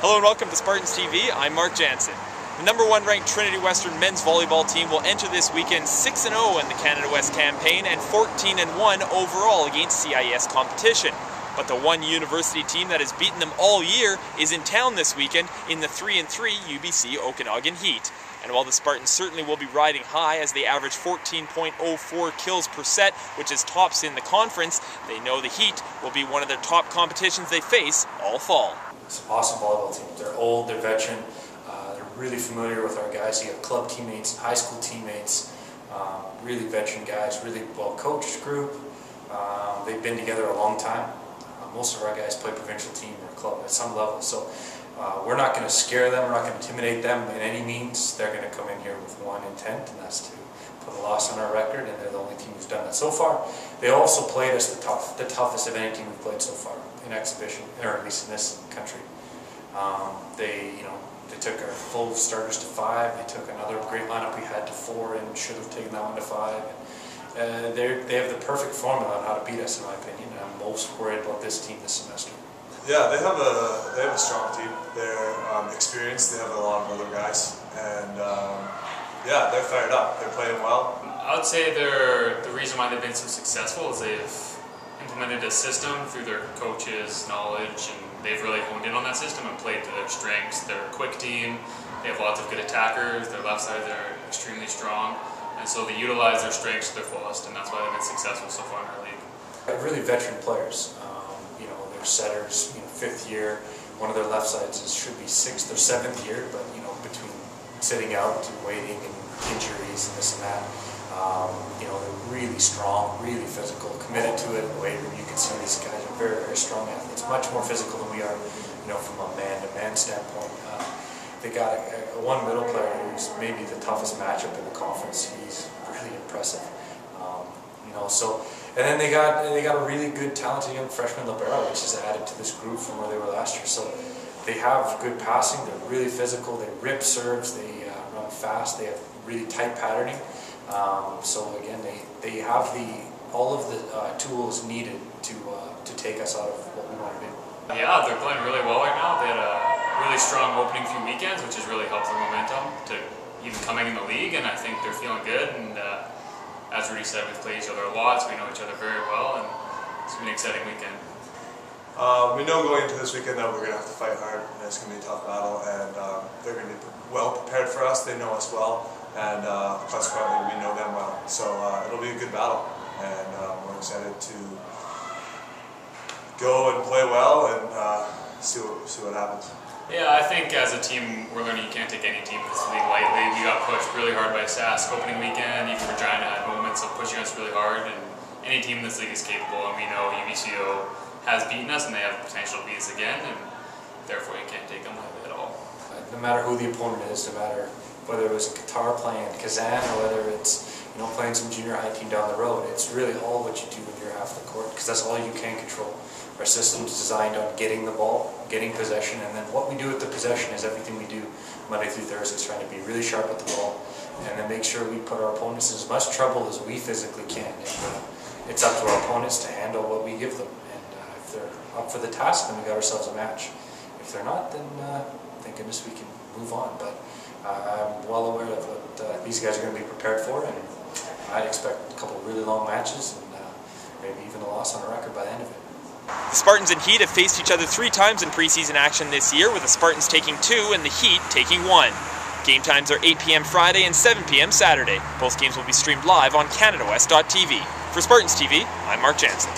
Hello and welcome to Spartans TV. I'm Mark Jansen. The number 1 ranked Trinity Western men's volleyball team will enter this weekend 6-0 in the Canada West campaign and 14-1 overall against CIS competition. But the one university team that has beaten them all year is in town this weekend in the 3-3 UBC Okanagan Heat. And while the Spartans certainly will be riding high as they average 14.04 kills per set, which is tops in the conference, they know the Heat will be one of their top competitions they face all fall. It's an awesome volleyball team. They're old, they're veteran, they're really familiar with our guys. You have club teammates, high school teammates, really veteran guys, really well coached group. They've been together a long time. Most of our guys play provincial team or club at some level, so we're not going to scare them, we're not going to intimidate them in any means. They're going to come in here with one intent, and that's to put a loss on our record, and they're the only team who's done that so far. They also played us the toughest of any team we've played so far in exhibition, or at least in this country. They took our full starters to 5. They took another great lineup we had to 4 and should have taken that one to 5. They have the perfect formula on how to beat us, in my opinion, and I'm most worried about this team this semester. Yeah, they have a strong team. They're experienced. They have a lot of other guys, and yeah, they're fired up. They're playing well. I would say the reason why they've been so successful is they've implemented a system through their coaches' knowledge, and they've really honed in on that system and played to their strengths. They're a quick team. They have lots of good attackers. Their left side, they're extremely strong, and so they utilize their strengths to their fullest, and that's why they've been successful so far in our league. Really veteran players. They're setters. 5th year. One of their left sides should be 6th or 7th year, but between sitting out and waiting and injuries and this and that, they're really strong, really physical, committed to it in the weight room. You can see these guys are very, very strong athletes, much more physical than we are, from a man-to-man standpoint. They got one middle player who's maybe the toughest matchup in the conference. He's really impressive. And then they got a really good, talented young freshman libero, which is added to this group from where they were last year. So they have good passing. They're really physical. They rip serves. They run fast. They have really tight patterning. So again, they have all of the tools needed to take us out of what we want to do. Yeah, they're playing really well right now. They had a really strong opening few weekends, which has really helped their momentum to even coming in the league, and I think they're feeling good. And as Rudy said, we've played each other a lot, so we know each other very well, and it's been an exciting weekend. We know going into this weekend that we're going to have to fight hard, and it's going to be a tough battle, and they're going to be well prepared for us. They know us well, and consequently we know them well. So it'll be a good battle, and we're excited to go and play well and see what happens. Yeah, I think as a team, we're learning you can't take any team in this league lightly. We got pushed really hard by Sask opening weekend. Even Regina had moments of pushing us really hard, and any team in this league is capable, and we know UBCO has beaten us, and they have the potential to beat us again, and therefore you can't take them lightly at all. No matter who the opponent is, no matter whether it was Qatar playing Kazan or whether it's playing some junior high team down the road, it's really all what you do when you're half the court, because that's all you can control. Our system's designed on getting the ball, getting possession, and then what we do with the possession is everything we do Monday through Thursday, is trying to be really sharp with the ball, and then make sure we put our opponents in as much trouble as we physically can. And it's up to our opponents to handle what we give them, and if they're up for the task, then we got ourselves a match. If they're not, then thank goodness we can move on. But I'm well aware of what these guys are going to be prepared for, and I'd expect a couple of really long matches and maybe even a loss on a record by the end of it. The Spartans and Heat have faced each other 3 times in preseason action this year, with the Spartans taking 2 and the Heat taking 1. Game times are 8 p.m. Friday and 7 p.m. Saturday. Both games will be streamed live on CanadaWest.tv. For Spartans TV, I'm Mark Jansen.